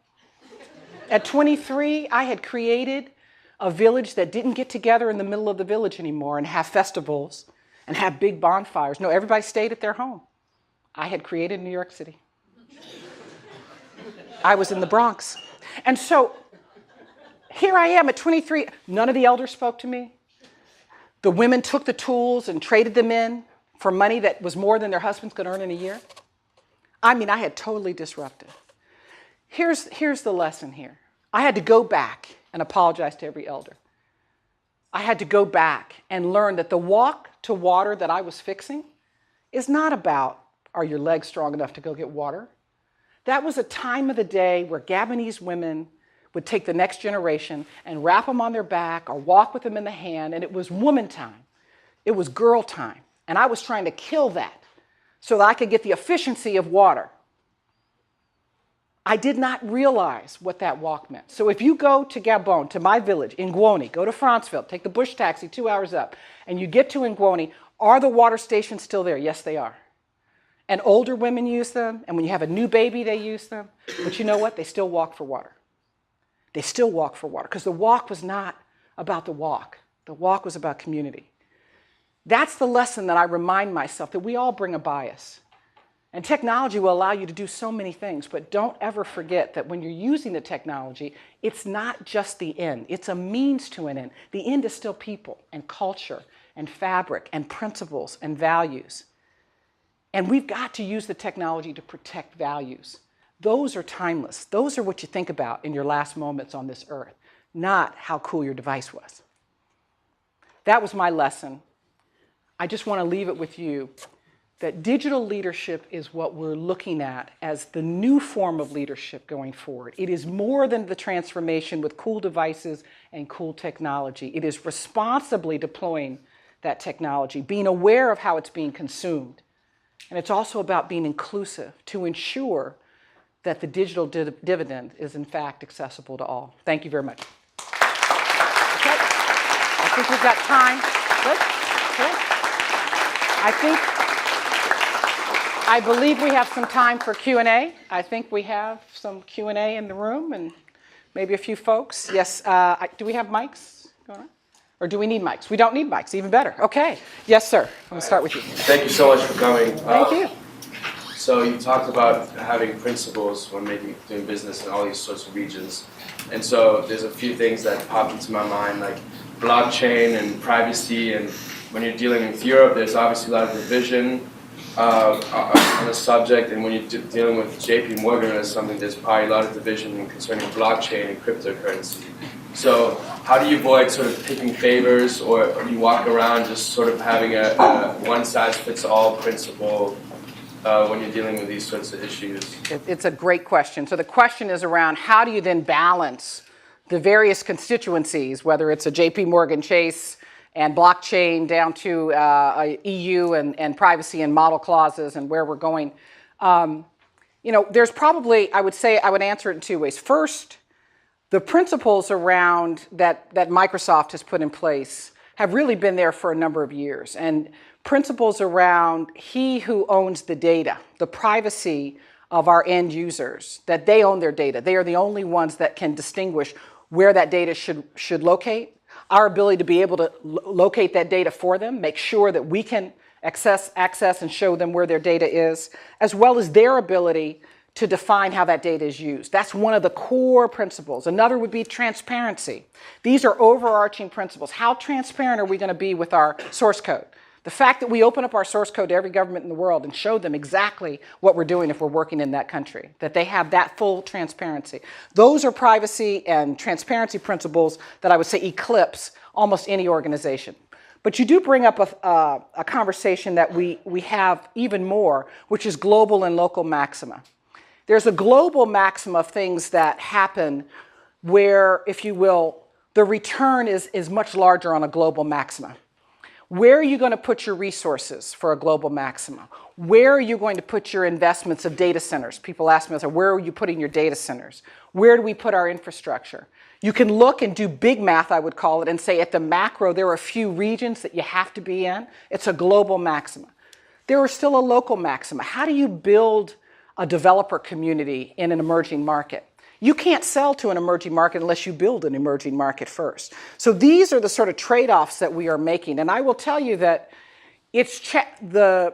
At 23, I had created a village that didn't get together in the middle of the village anymore and have festivals and have big bonfires. No, everybody stayed at their home. I had created New York City. I was in the Bronx. And so here I am at 23. None of the elders spoke to me. The women took the tools and traded them in for money that was more than their husbands could earn in a year. I mean, I had totally disrupted. Here's the lesson here. I had to go back and apologize to every elder. I had to go back and learn that the walk to water that I was fixing is not about, are your legs strong enough to go get water? That was a time of the day where Gabonese women would take the next generation and wrap them on their back or walk with them in the hand, and it was woman time. It was girl time. And I was trying to kill that so that I could get the efficiency of water. I did not realize what that walk meant. So if you go to Gabon, to my village, Ngwoni, go to Franceville, take the bush taxi 2 hours up, and you get to Ngwoni, are the water stations still there? Yes, they are. And older women use them, and when you have a new baby, they use them. But you know what? They still walk for water. They still walk for water, because the walk was not about the walk. The walk was about community. That's the lesson that I remind myself, that we all bring a bias. And technology will allow you to do so many things, but don't ever forget that when you're using the technology, it's not just the end. It's a means to an end. The end is still people and culture and fabric and principles and values. And we've got to use the technology to protect values. Those are timeless. Those are what you think about in your last moments on this earth, not how cool your device was. That was my lesson. I just want to leave it with you that digital leadership is what we're looking at as the new form of leadership going forward. It is more than the transformation with cool devices and cool technology. It is responsibly deploying that technology, being aware of how it's being consumed. And it's also about being inclusive to ensure that the digital dividend is in fact accessible to all. Thank you very much. Okay. I think we've got time. Good. Good. I believe we have some time for Q&A. I think we have some Q&A in the room and maybe a few folks. Yes, do we have mics going on? Or do we need mics? We don't need mics, even better. Okay. Yes, sir. I'm going to start with you. Thank you so much for coming. Thank you. So you talked about having principles when doing business in all these sorts of regions. And so there's a few things that popped into my mind, like blockchain and privacy. And when you're dealing with Europe, there's obviously a lot of division. on a subject, and when you're dealing with JP Morgan or something, there's probably a lot of division concerning blockchain and cryptocurrency. So how do you avoid sort of picking favors, or you walk around just sort of having a one-size-fits-all principle when you're dealing with these sorts of issues? It's a great question. So the question is around how do you then balance the various constituencies, whether it's a JP Morgan Chase and blockchain down to EU and privacy and model clauses and where we're going. There's probably, I would answer it in two ways. First, the principles around that Microsoft has put in place have really been there for a number of years. And principles around he who owns the data, the privacy of our end users, that they own their data. They are the only ones that can distinguish where that data should locate. Our ability to be able to locate that data for them, make sure that we can access and show them where their data is, as well as their ability to define how that data is used. That's one of the core principles. Another would be transparency. These are overarching principles. How transparent are we going to be with our source code? The fact that we open up our source code to every government in the world and show them exactly what we're doing if we're working in that country, that they have that full transparency. Those are privacy and transparency principles that I would say eclipse almost any organization. But you do bring up a conversation that we have even more, which is global and local maxima. There's a global maxima of things that happen where, if you will, the return is much larger on a global maxima. Where are you going to put your resources for a global maxima? Where are you going to put your investments of data centers? People ask me, where are you putting your data centers? Where do we put our infrastructure? You can look and do big math, I would call it, and say at the macro, there are a few regions that you have to be in. It's a global maxima. There is still a local maxima. How do you build a developer community in an emerging market? You can't sell to an emerging market unless you build an emerging market first. So these are the sort of trade-offs that we are making. And I will tell you that the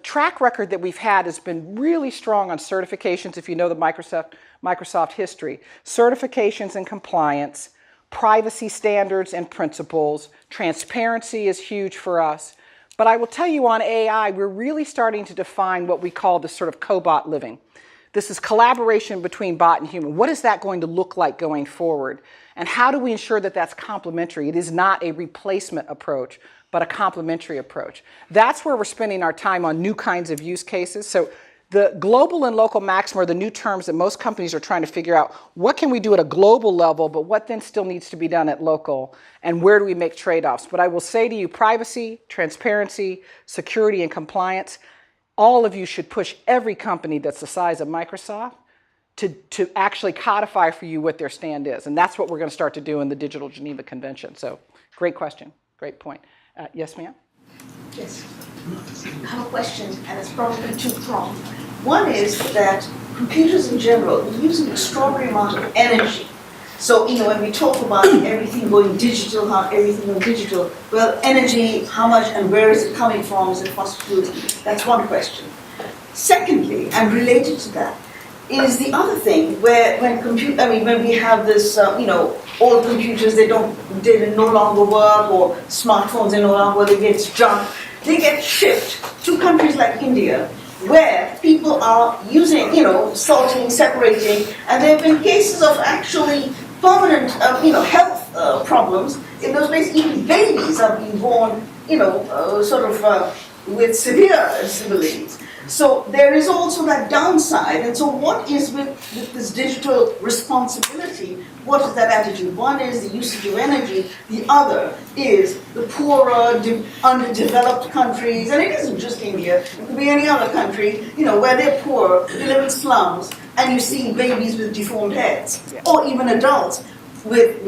track record that we've had has been really strong on certifications, if you know the Microsoft history. Certifications and compliance, privacy standards and principles, transparency is huge for us. But I will tell you on AI, we're really starting to define what we call the sort of cobot living. This is collaboration between bot and human. What is that going to look like going forward? And how do we ensure that that's complementary? It is not a replacement approach, but a complementary approach. That's where we're spending our time on new kinds of use cases. So the global and local maxima are the new terms that most companies are trying to figure out. What can we do at a global level, but what then still needs to be done at local? And where do we make trade-offs? But I will say to you, privacy, transparency, security, and compliance, all of you should push every company that's the size of Microsoft to actually codify for you what their stand is. And that's what we're going to start to do in the Digital Geneva Convention. So great question, great point. Yes, ma'am? Yes. I have a question, and it's probably two-pronged. One is that computers in general use an extraordinary amount of energy. So, when we talk about everything going digital, how everything going digital, well, energy, how much and where is it coming from? Is it fossil fuels? That's one question. Secondly, and related to that, is the other thing where when we have this, old computers, they no longer work, or smartphones, they no longer work, they get junk. They get shipped to countries like India, where people are using, sorting, separating, and there have been cases of actually permanent, health problems. In those places, even babies are being born, with severe disabilities. So there is also that downside. And so what is with this digital responsibility? What is that attitude? One is the usage of energy. The other is the poorer, underdeveloped countries. And it isn't just India. It could be any other country, where they're poor, they live in slums, and you see babies with deformed heads, or even adults with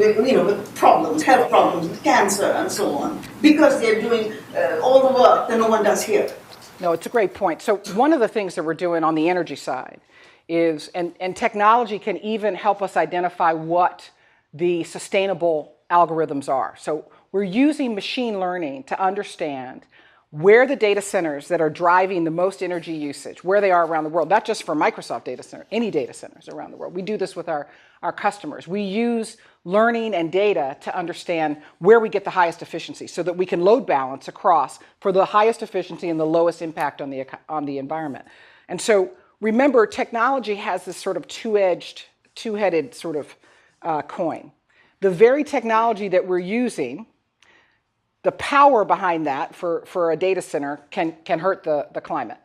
problems, health problems, with cancer and so on, because they're doing all the work that no one does here. No, it's a great point. So one of the things that we're doing on the energy side is, and technology can even help us identify what the sustainable algorithms are. So we're using machine learning to understand where the data centers that are driving the most energy usage, where they are around the world, not just for Microsoft data center, any data centers around the world. We do this with our customers. We use learning and data to understand where we get the highest efficiency so that we can load balance across for the highest efficiency and the lowest impact on the environment. And so remember, technology has this sort of two-headed sort of coin. The very technology that we're using, the power behind that for a data center can hurt the climate,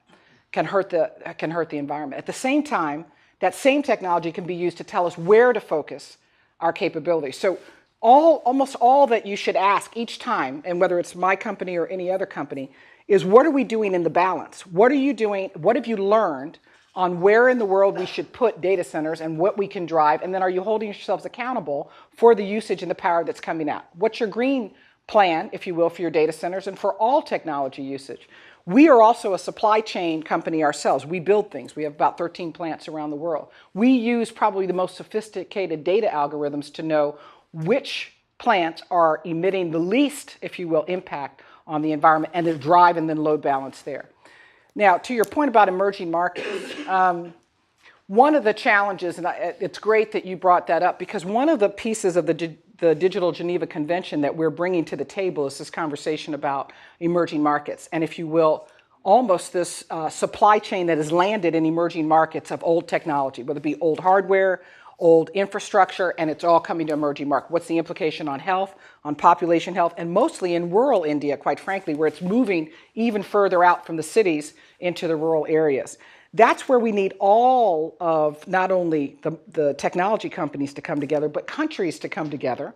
can hurt the environment. At the same time, that same technology can be used to tell us where to focus our capabilities. So almost all that you should ask each time, and whether it's my company or any other company, is what are we doing in the balance? What are you doing? What have you learned on where in the world we should put data centers and what we can drive? And then are you holding yourselves accountable for the usage and the power that's coming out? What's your green plan, if you will, for your data centers and for all technology usage? We are also a supply chain company ourselves. We build things. We have about 13 plants around the world. We use probably the most sophisticated data algorithms to know which plants are emitting the least, if you will, impact on the environment and the drive and then load balance there. Now, to your point about emerging markets, one of the challenges, and it's great that you brought that up, because one of the pieces of the Digital Geneva Convention that we're bringing to the table is this conversation about emerging markets. And if you will, almost this supply chain that has landed in emerging markets of old technology, whether it be old hardware, old infrastructure, and it's all coming to emerging markets. What's the implication on health, on population health, and mostly in rural India, quite frankly, where it's moving even further out from the cities into the rural areas. That's where we need all of not only the technology companies to come together, but countries to come together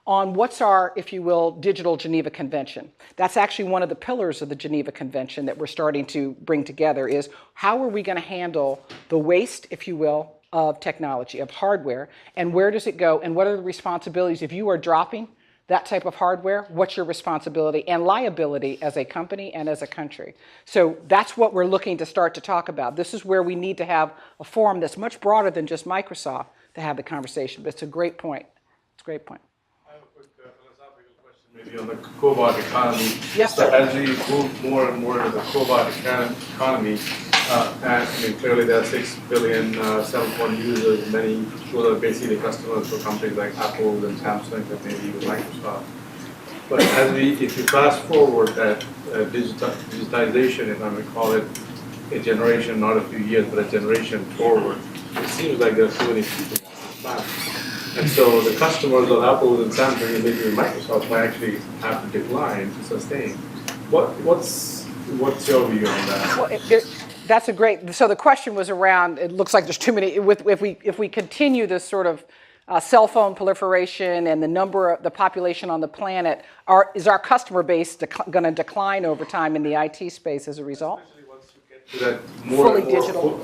on what's our, if you will, Digital Geneva Convention. That's actually one of the pillars of the Geneva Convention that we're starting to bring together is how are we going to handle the waste, if you will, of technology, of hardware, and where does it go, and what are the responsibilities if you are dropping that type of hardware, what's your responsibility and liability as a company and as a country? So that's what we're looking to start to talk about. This is where we need to have a forum that's much broader than just Microsoft to have the conversation, but it's a great point. It's a great point. I have a quick philosophical question maybe on the cobot economy. Yes, so sir. as we move more and more to the cobot economy, and I mean, clearly there are 6 billion cell phone users, many who are basically customers for companies like Apple and Samsung and maybe even Microsoft. But if you fast forward that digitization, if I may call it a generation, not a few years, but a generation forward, it seems like there are too many people on this planet. And so the customers of Apple and Samsung and maybe Microsoft might actually have to decline to sustain. What's your view on that? Well, that's a great. So the question was around. It looks like there's too many. If we continue this sort of cell phone proliferation and the population on the planet, is our customer base going to decline over time in the IT space as a result? Especially once you get to that more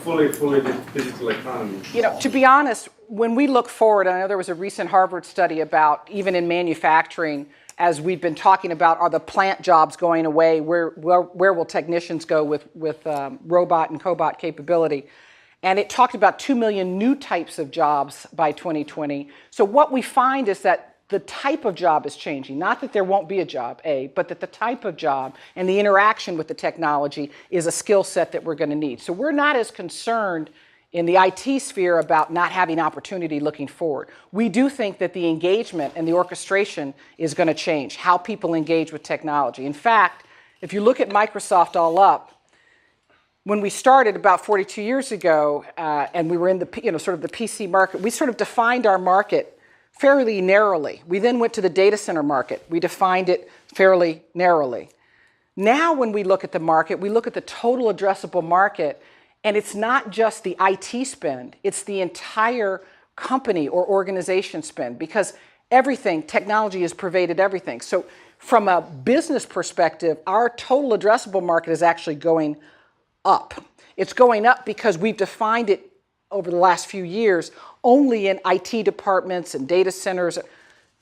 fully digital economy. You know, to be honest, when we look forward, I know there was a recent Harvard study about even in manufacturing. As we've been talking about, are the plant jobs going away? Where will technicians go with robot and cobot capability? And it talked about 2 million new types of jobs by 2020. So what we find is that the type of job is changing. Not that there won't be a job, but that the type of job and the interaction with the technology is a skill set that we're going to need. So we're not as concerned in the IT sphere about not having opportunity looking forward. We do think that the engagement and the orchestration is going to change, how people engage with technology. In fact, if you look at Microsoft all up, when we started about 42 years ago, and we were in the sort of the PC market, we sort of defined our market fairly narrowly. We then went to the data center market. We defined it fairly narrowly. Now when we look at the market, we look at the total addressable market. And it's not just the IT spend, it's the entire company or organization spend, because technology has pervaded everything. So from a business perspective, our total addressable market is actually going up. It's going up because we've defined it over the last few years only in IT departments and data centers.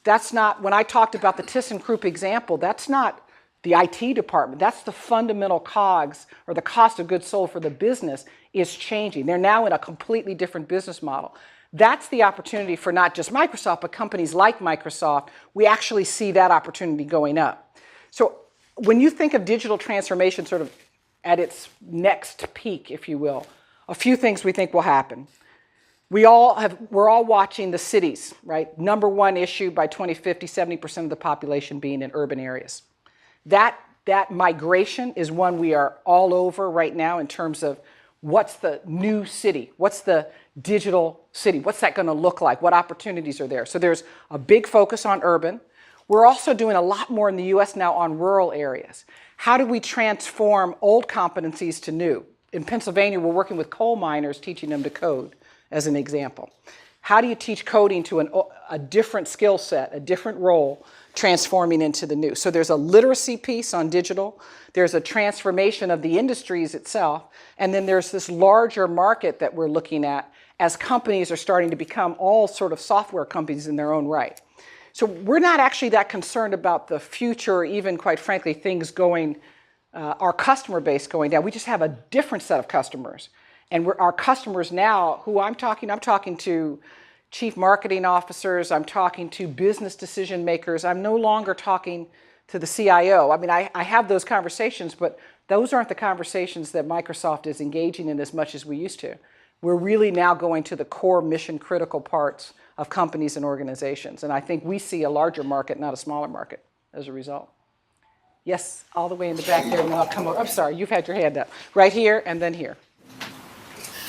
That's not, when I talked about the Thyssenkrup example, that's not the IT department. That's the fundamental COGS, or the cost of goods sold for the business, is changing. They're now in a completely different business model. That's the opportunity for not just Microsoft, but companies like Microsoft. We actually see that opportunity going up. So when you think of digital transformation sort of at its next peak, if you will, a few things we think will happen. We're all watching the cities, right? Number one issue by 2050, 70% of the population being in urban areas. That migration is one we are all over right now in terms of what's the new city? What's the digital city? What's that going to look like? What opportunities are there? So there's a big focus on urban. We're also doing a lot more in the US now on rural areas. How do we transform old competencies to new? In Pennsylvania, we're working with coal miners, teaching them to code, as an example. How do you teach coding to a different skill set, a different role, transforming into the new? So there's a literacy piece on digital, there's a transformation of the industries itself, and then there's this larger market that we're looking at as companies are starting to become all sort of software companies in their own right. So we're not actually that concerned about the future, or even quite frankly, things going, our customer base going down. We just have a different set of customers. And our customers now, who I'm talking to chief marketing officers, I'm talking to business decision makers. I'm no longer talking to the CIO. I mean, I have those conversations, but those aren't the conversations that Microsoft is engaging in as much as we used to. We're really now going to the core mission critical parts of companies and organizations. And I think we see a larger market, not a smaller market, as a result. Yes, all the way in the back there, and then I'll come over. I'm sorry, you've had your hand up. Right here and then here.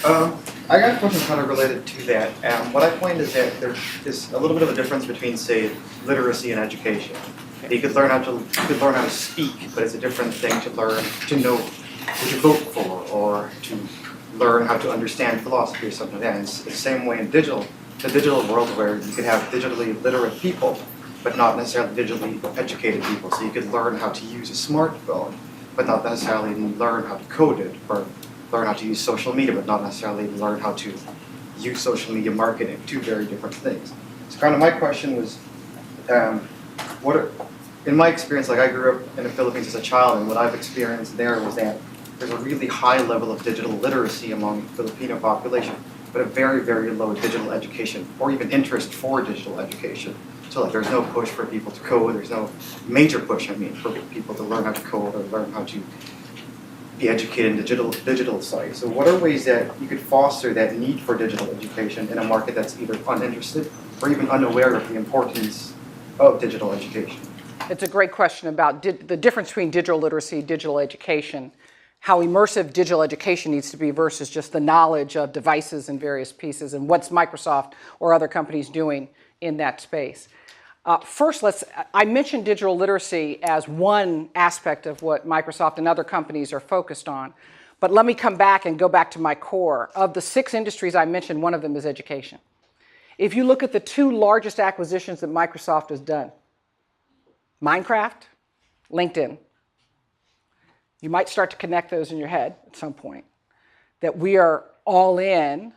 I got a question kind of related to that. What I find is that there is a little bit of a difference between, say, literacy and education. You could learn how to speak, but it's a different thing to learn to know what you vote for, or to learn how to understand philosophy or something like that. And it's the same way in the digital world, where you could have digitally literate people, but not necessarily digitally educated people. So you could learn how to use a smartphone, but not necessarily learn how to code it, or learn how to use social media, but not necessarily learn how to use social media marketing. Two very different things. So kind of my question was, in my experience, like I grew up in the Philippines as a child, and what I've experienced there was that there's a really high level of digital literacy among the Filipino population, but a very, very low digital education, or even interest for digital education. So like there's no push for people to code, there's no major push, for people to learn how to code or learn how to be educated in the digital side. So what are ways that you could foster that need for digital education in a market that's either uninterested or even unaware of the importance of digital education? It's a great question about the difference between digital literacy, digital education, how immersive digital education needs to be versus just the knowledge of devices and various pieces, and what's Microsoft or other companies doing in that space. First, I mentioned digital literacy as one aspect of what Microsoft and other companies are focused on, but let me come back and go back to my core. Of the 6 industries I mentioned, one of them is education. If you look at the 2 largest acquisitions that Microsoft has done, Minecraft, LinkedIn, you might start to connect those in your head at some point, that we are all in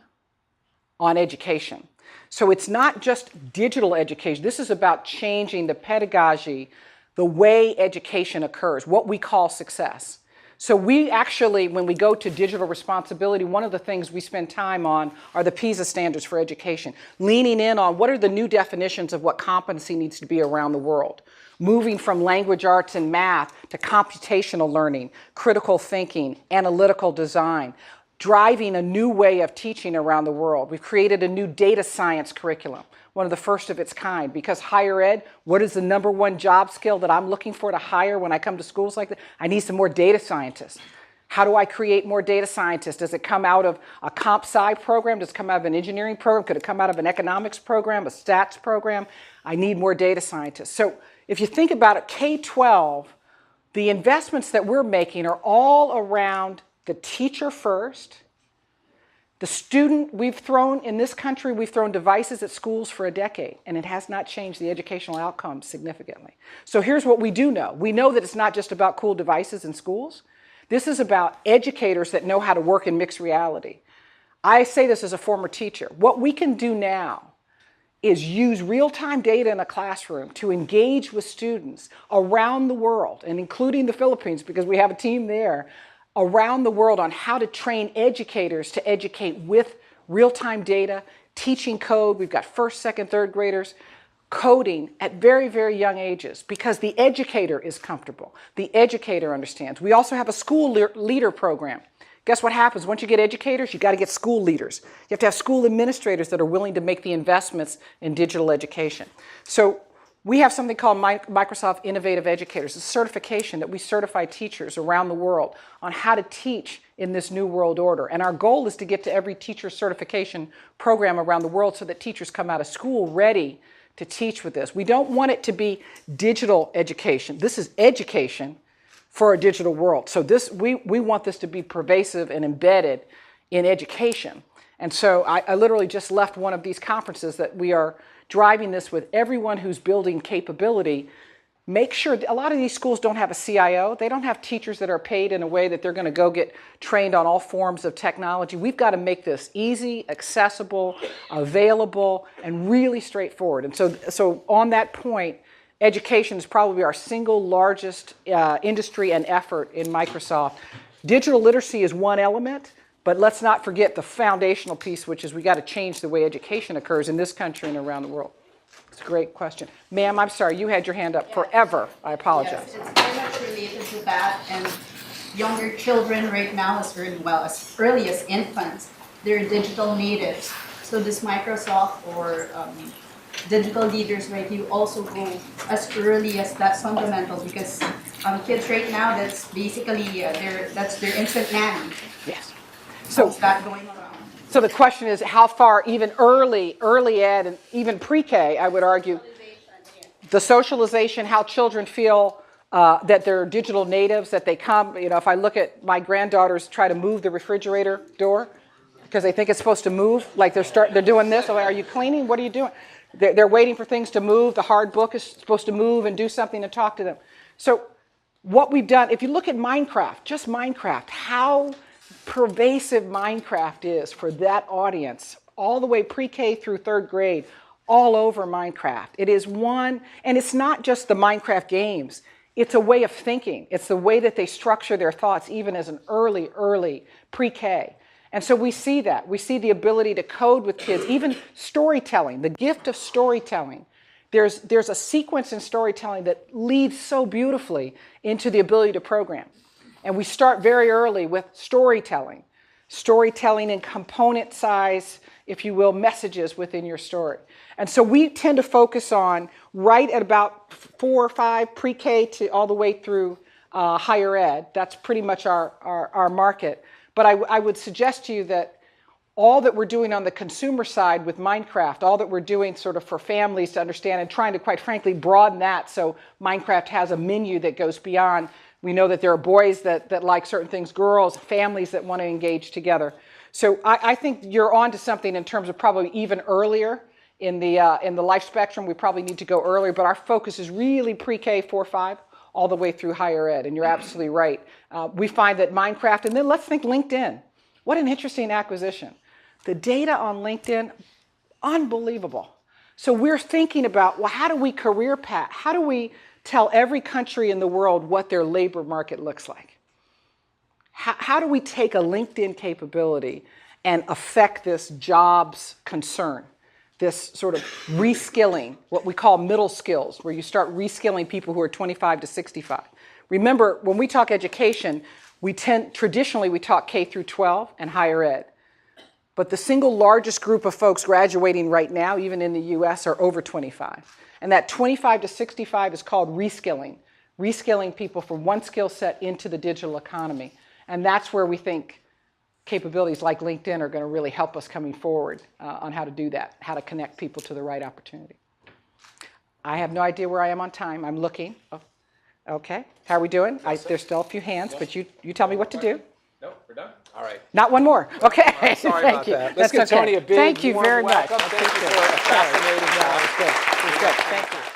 on education. So it's not just digital education. This is about changing the pedagogy, the way education occurs, what we call success. So we actually, when we go to digital responsibility, one of the things we spend time on are the PISA standards for education, leaning in on what are the new definitions of what competency needs to be around the world, moving from language arts and math to computational learning, critical thinking, analytical design, driving a new way of teaching around the world. We've created a new data science curriculum, one of the first of its kind, because higher ed, what is the #1 job skill that I'm looking for to hire when I come to schools like that? I need some more data scientists. How do I create more data scientists? Does it come out of a comp sci program? Does it come out of an engineering program? Could it come out of an economics program, a stats program? I need more data scientists. So if you think about it, K-12, the investments that we're making are all around the teacher first, the student. In this country, we've thrown devices at schools for a decade, and it has not changed the educational outcomes significantly. So here's what we do know. We know that it's not just about cool devices in schools. This is about educators that know how to work in mixed reality. I say this as a former teacher. What we can do now is use real-time data in a classroom to engage with students around the world, and including the Philippines, because we have a team there, around the world on how to train educators to educate with real-time data, teaching code. We've got 1st, 2nd, 3rd graders. coding at very, very young ages because the educator is comfortable. The educator understands. We also have a school leader program. Guess what happens? Once you get educators, you got to get school leaders. You have to have school administrators that are willing to make the investments in digital education. So we have something called Microsoft Innovative Educators, a certification that we certify teachers around the world on how to teach in this new world order. And our goal is to get to every teacher certification program around the world so that teachers come out of school ready to teach with this. We don't want it to be digital education. This is education for a digital world. So we want this to be pervasive and embedded in education. And so I literally just left one of these conferences that we are driving this with everyone who's building capability. Make sure, a lot of these schools don't have a CIO. They don't have teachers that are paid in a way that they're going to go get trained on all forms of technology. We've got to make this easy, accessible, available, and really straightforward. And so on that point, education is probably our single largest industry and effort in Microsoft. Digital literacy is one element, but let's not forget the foundational piece, which is we got to change the way education occurs in this country and around the world. It's a great question. Ma'am, I'm sorry, you had your hand up forever. I apologize. Yes, it's very much related to that, and younger children right now, as early as infants, they're digital natives. So this Microsoft or digital leaders, right, you also go as early as that's fundamental, because kids right now, that's basically that's their infant nanny. Yes. So that going around. So the question is how far, even early ed and even pre-K, I would argue, the socialization, how children feel that they're digital natives, that they come, if I look at my granddaughters try to move the refrigerator door because they think it's supposed to move, like they're doing this. I'm like, are you cleaning? What are you doing? They're waiting for things to move. The hard book is supposed to move and do something and talk to them. So what we've done, if you look at Minecraft, just Minecraft, how pervasive Minecraft is for that audience, all the way pre-K through third grade, all over Minecraft. It is one, and it's not just the Minecraft games, it's a way of thinking. It's the way that they structure their thoughts even as an early pre-K. And so we see that. We see the ability to code with kids, even storytelling, the gift of storytelling. There's a sequence in storytelling that leads so beautifully into the ability to program. And we start very early with storytelling in component size, if you will, messages within your story. And so we tend to focus on right at about 4 or 5, pre-K to all the way through higher ed. That's pretty much our market. But I would suggest to you that all that we're doing on the consumer side with Minecraft, all that we're doing sort of for families to understand and trying to, quite frankly, broaden that so Minecraft has a menu that goes beyond. We know that there are boys that like certain things, girls, families that want to engage together. So I think you're on to something in terms of probably even earlier in the life spectrum. We probably need to go earlier, but our focus is really pre-K 4, 5, all the way through higher ed. And you're absolutely right. We find that Minecraft, and then let's think LinkedIn. What an interesting acquisition. The data on LinkedIn, unbelievable. So we're thinking about, well, how do we career path? How do we tell every country in the world what their labor market looks like? How do we take a LinkedIn capability and affect this jobs concern, this sort of reskilling, what we call middle skills, where you start reskilling people who are 25 to 65. Remember, when we talk education, traditionally we talk K through 12 and higher ed. But the single largest group of folks graduating right now, even in the US, are over 25. And that 25 to 65 is called reskilling people from one skill set into the digital economy. And that's where we think capabilities like LinkedIn are going to really help us coming forward on how to do that, how to connect people to the right opportunity. I have no idea where I am on time. I'm looking. Oh, okay. How are we doing? There's still a few hands, but you tell me what to do. No, we're done. All right. Not one more. Okay. I'm sorry Thank about you. that. Let's give Toni a big Thank you you very much. Thank you for a fascinating It was good. Thank you.